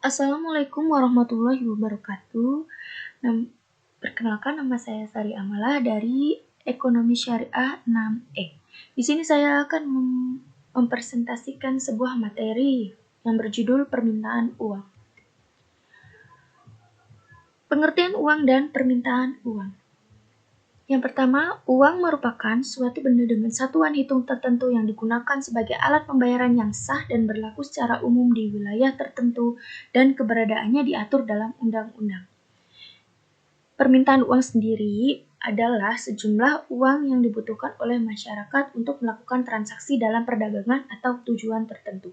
Assalamualaikum warahmatullahi wabarakatuh. Perkenalkan, nama saya Sari Amalah dari Ekonomi Syariah 6E. Di sini saya akan mempresentasikan sebuah materi yang berjudul permintaan uang. Pengertian uang dan permintaan uang. Yang pertama, uang merupakan suatu benda dengan satuan hitung tertentu yang digunakan sebagai alat pembayaran yang sah dan berlaku secara umum di wilayah tertentu dan keberadaannya diatur dalam undang-undang. Permintaan uang sendiri adalah sejumlah uang yang dibutuhkan oleh masyarakat untuk melakukan transaksi dalam perdagangan atau tujuan tertentu.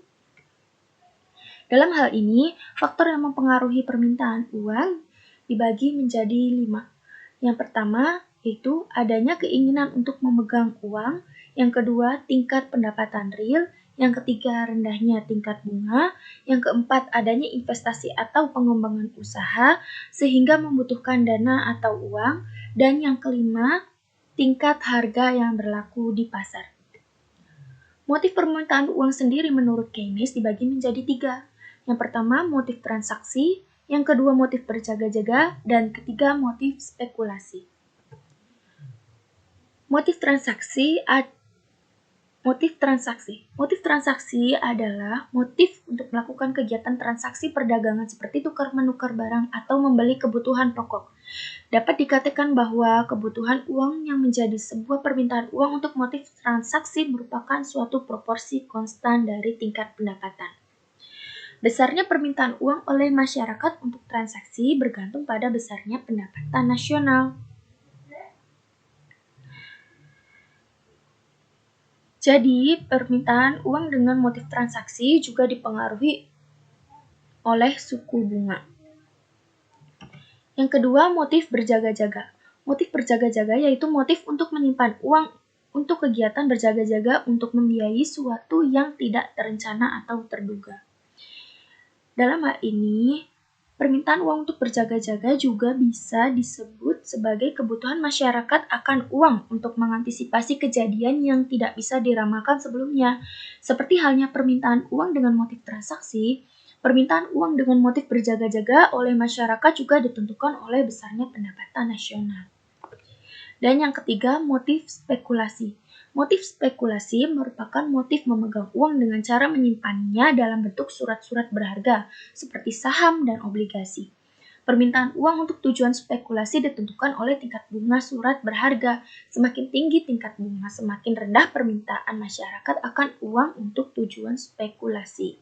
Dalam hal ini, faktor yang mempengaruhi permintaan uang dibagi menjadi 5. Yang pertama, yaitu adanya keinginan untuk memegang uang. Yang kedua, tingkat pendapatan real. Yang ketiga, rendahnya tingkat bunga. Yang keempat, adanya investasi atau pengembangan usaha sehingga membutuhkan dana atau uang. Dan yang kelima, tingkat harga yang berlaku di pasar. Motif permintaan uang sendiri menurut Keynes dibagi menjadi 3. Yang pertama, motif transaksi. Yang kedua, motif berjaga-jaga. Dan ketiga, motif spekulasi. Motif transaksi adalah motif untuk melakukan kegiatan transaksi perdagangan seperti tukar-menukar barang atau membeli kebutuhan pokok. Dapat dikatakan bahwa kebutuhan uang yang menjadi sebuah permintaan uang untuk motif transaksi merupakan suatu proporsi konstan dari tingkat pendapatan. Besarnya permintaan uang oleh masyarakat untuk transaksi bergantung pada besarnya pendapatan nasional. Jadi, permintaan uang dengan motif transaksi juga dipengaruhi oleh suku bunga. Yang kedua, motif berjaga-jaga. Motif berjaga-jaga yaitu motif untuk menyimpan uang untuk kegiatan berjaga-jaga untuk membiayai suatu yang tidak terencana atau terduga. Dalam hal ini, permintaan uang untuk berjaga-jaga juga bisa disebut sebagai kebutuhan masyarakat akan uang untuk mengantisipasi kejadian yang tidak bisa diramalkan sebelumnya. Seperti halnya permintaan uang dengan motif transaksi, permintaan uang dengan motif berjaga-jaga oleh masyarakat juga ditentukan oleh besarnya pendapatan nasional. Dan yang ketiga, motif spekulasi. Motif spekulasi merupakan motif memegang uang dengan cara menyimpannya dalam bentuk surat-surat berharga, seperti saham dan obligasi. Permintaan uang untuk tujuan spekulasi ditentukan oleh tingkat bunga surat berharga. Semakin tinggi tingkat bunga, semakin rendah permintaan masyarakat akan uang untuk tujuan spekulasi.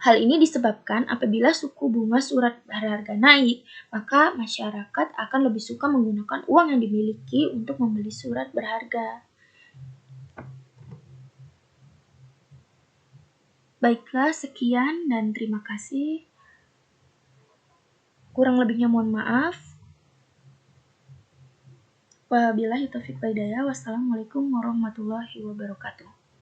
Hal ini disebabkan apabila suku bunga surat berharga naik, maka masyarakat akan lebih suka menggunakan uang yang dimiliki untuk membeli surat berharga. Baiklah, sekian dan terima kasih. Kurang lebihnya mohon maaf. Wabillahi taufiq wal hidayah. Wassalamualaikum warahmatullahi wabarakatuh.